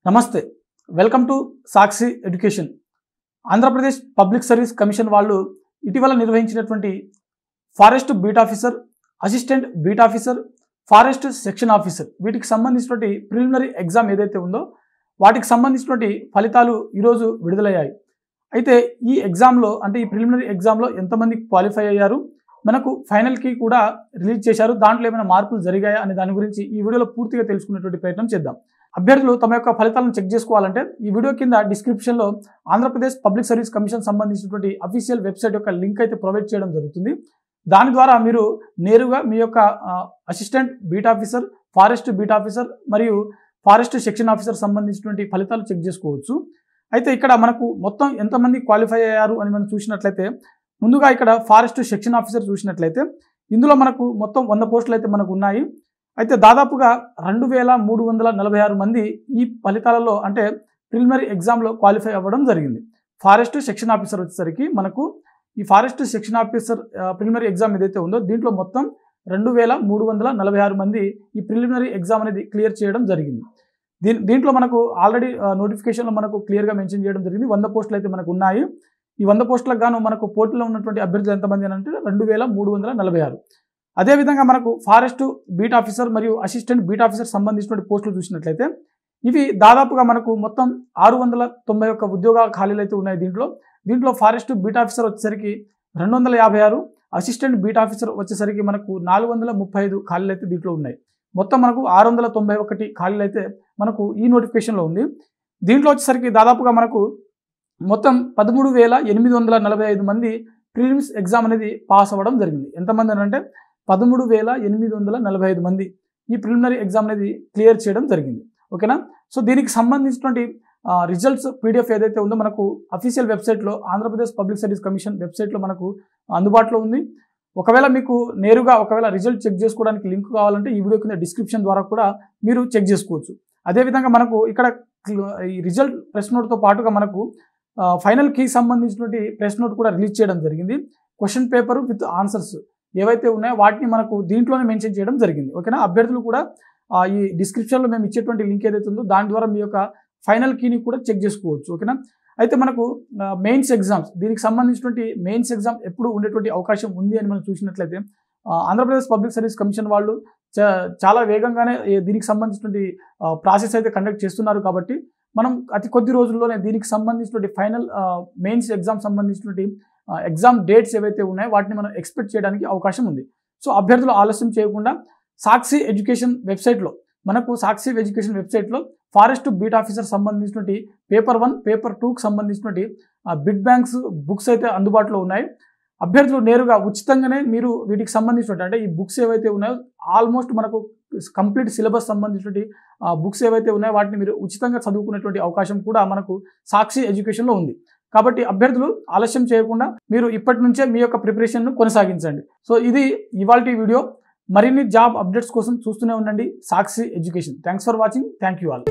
నమస్తే welcome to Sakshi education. Andhra Pradesh public service commission వాళ్ళు ఇటీవల నిర్వహించినటువంటి forest beat officer, assistant beat officer, forest section officer వీటికి సంబంధించినటువంటి ప్రిలిమినరీ ఎగ్జామ్ ఏదైతే ఉందో వాటికి సంబంధించినటువంటి ఫలితాలు ఈరోజు విడుదలయ్యాయి. అయితే ఈ ఎగ్జామ్లో అంటే ఈ ప్రిలిమినరీ ఎగ్జామ్లో ఎంతమంది క్వాలిఫై అయ్యారు, మనకు ఫైనల్కి కూడా రిలీజ్ చేశారు, దాంట్లో ఏమైనా మార్పులు జరిగాయా అనే దాని గురించి ఈ వీడియోలో పూర్తిగా తెలుసుకునేటువంటి ప్రయత్నం చేద్దాం. అభ్యర్థులు తమ యొక్క ఫలితాలను చెక్ చేసుకోవాలంటే ఈ వీడియో కింద డిస్క్రిప్షన్లో ఆంధ్రప్రదేశ్ పబ్లిక్ సర్వీస్ కమిషన్ సంబంధించినటువంటి అఫీషియల్ వెబ్సైట్ యొక్క లింక్ అయితే ప్రొవైడ్ చేయడం జరుగుతుంది. దాని ద్వారా మీరు నేరుగా మీ యొక్క assistant beat officer, forest beat officer మరియు ఫారెస్ట్ సెక్షన్ ఆఫీసర్ సంబంధించినటువంటి ఫలితాలు చెక్ చేసుకోవచ్చు. అయితే ఇక్కడ మనకు మొత్తం ఎంతమంది క్వాలిఫై అయ్యారు అని మనం చూసినట్లయితే, ముందుగా ఇక్కడ ఫారెస్ట్ సెక్షన్ ఆఫీసర్ చూసినట్లయితే ఇందులో మనకు మొత్తం 100 పోస్టులు అయితే మనకు ఉన్నాయి. అయితే దాదాపుగా 2346 మంది ఈ ఫలితాలలో అంటే ప్రిలిమినరీ ఎగ్జామ్లో క్వాలిఫై అవ్వడం జరిగింది. ఫారెస్ట్ సెక్షన్ ఆఫీసర్ వచ్చేసరికి మనకు ఈ forest section officer preliminary exam ఏదైతే ఉందో దీంట్లో మొత్తం 2346 మంది ఈ ప్రిలిమినరీ ఎగ్జామ్ అనేది క్లియర్ చేయడం జరిగింది. దీంట్లో మనకు ఆల్రెడీ నోటిఫికేషన్లో మనకు క్లియర్గా మెన్షన్ చేయడం జరిగింది. 100 పోస్టులు అయితే మనకు ఉన్నాయి. ఈ 100 పోస్టులకు గాను మనకు పోటీలో ఉన్నటువంటి అభ్యర్థులు ఎంతమంది అని అంటే 2346. అదేవిధంగా మనకు ఫారెస్ట్ బీట్ ఆఫీసర్ మరియు అసిస్టెంట్ బీట్ ఆఫీసర్ సంబంధించినటువంటి పోస్టులు చూసినట్లయితే ఇవి దాదాపుగా మనకు మొత్తం 691 ఉద్యోగాల ఖాళీలు అయితే ఉన్నాయి. దీంట్లో ఫారెస్ట్ బీట్ ఆఫీసర్ వచ్చేసరికి 256, అసిస్టెంట్ బీట్ ఆఫీసర్ వచ్చేసరికి మనకు 435 ఖాళీలు అయితే దీంట్లో ఉన్నాయి. మొత్తం మనకు 691 ఖాళీలు అయితే మనకు ఈ నోటిఫికేషన్లో ఉంది. దీంట్లో వచ్చేసరికి దాదాపుగా మనకు మొత్తం 13,845 మంది ప్రిలిమ్స్ ఎగ్జామ్ అనేది పాస్ అవ్వడం జరిగింది. ఎంతమంది అని అంటే 13,845 మంది ఈ ప్రిలిమినరీ ఎగ్జామ్ అనేది క్లియర్ చేయడం జరిగింది. ఓకేనా. సో దీనికి సంబంధించినటువంటి రిజల్ట్స్ పీడిఎఫ్ ఏదైతే ఉందో మనకు అఫీషియల్ వెబ్సైట్లో ఆంధ్రప్రదేశ్ పబ్లిక్ సర్వీస్ కమిషన్ వెబ్సైట్లో మనకు అందుబాటులో ఉంది. ఒకవేళ మీకు నేరుగా రిజల్ట్ చెక్ చేసుకోవడానికి లింక్ కావాలంటే ఈ వీడియో కింద డిస్క్రిప్షన్ ద్వారా కూడా మీరు చెక్ చేసుకోవచ్చు. అదేవిధంగా మనకు ఇక్కడ ఈ రిజల్ట్ ప్రెస్ నోట్తో పాటుగా మనకు ఫైనల్కి సంబంధించినటువంటి ప్రెస్ నోట్ కూడా రిలీజ్ చేయడం జరిగింది. క్వశ్చన్ పేపర్ విత్ ఆన్సర్స్ ఏవైతే ఉన్నాయో వాటిని మనకు దీంట్లోనే మెన్షన్ చేయడం జరిగింది. ఓకేనా. అభ్యర్థులు కూడా ఈ డిస్క్రిప్షన్లో మేము ఇచ్చేటువంటి లింక్ ఏదైతే ఉందో దాని ద్వారా మీ యొక్క ఫైనల్ కీని కూడా చెక్ చేసుకోవచ్చు. ఓకేనా. అయితే మనకు మెయిన్స్ ఎగ్జామ్స్, దీనికి సంబంధించినటువంటి మెయిన్స్ ఎగ్జామ్ ఎప్పుడు ఉండేటువంటి అవకాశం ఉంది అని మనం చూసినట్లయితే ఆంధ్రప్రదేశ్ పబ్లిక్ సర్వీస్ కమిషన్ వాళ్ళు చాలా వేగంగానే దీనికి సంబంధించినటువంటి ప్రాసెస్ అయితే కండక్ట్ చేస్తున్నారు. కాబట్టి మనం అతి కొద్ది రోజుల్లోనే దీనికి సంబంధించినటువంటి ఫైనల్ మెయిన్స్ ఎగ్జామ్ సంబంధించినటువంటి ఎగ్జామ్ డేట్స్ ఏవైతే ఉన్నాయో వాటిని మనం ఎక్స్పెక్ట్ చేయడానికి అవకాశం ఉంది. సో అభ్యర్థులు ఆలస్యం చేయకుండా సాక్షి ఎడ్యుకేషన్ వెబ్సైట్లో ఫారెస్ట్ బీట్ ఆఫీసర్ సంబంధించినటువంటి పేపర్ 1, పేపర్ 2కి సంబంధించినటువంటి బిడ్ బ్యాంక్స్ బుక్స్ అయితే అందుబాటులో ఉన్నాయి. అభ్యర్థులు నేరుగా ఉచితంగానే మీరు వీటికి సంబంధించినటువంటి అంటే ఈ బుక్స్ ఏవైతే ఉన్నాయో ఆల్మోస్ట్ మనకు కంప్లీట్ సిలబస్ సంబంధించినటువంటి బుక్స్ ఏవైతే ఉన్నాయో వాటిని మీరు ఉచితంగా చదువుకునేటువంటి అవకాశం కూడా మనకు సాక్షి ఎడ్యుకేషన్లో ఉంది. కాబట్టి అభ్యర్థులు ఆలస్యం చేయకుండా మీరు ఇప్పటి నుంచే మీ యొక్క ప్రిపరేషన్ను కొనసాగించండి. సో ఇది ఇవాల్టి వీడియో. మరిన్ని జాబ్ అప్డేట్స్ కోసం చూస్తూనే ఉండండి Sakshi education. Thanks for watching. Thank you all.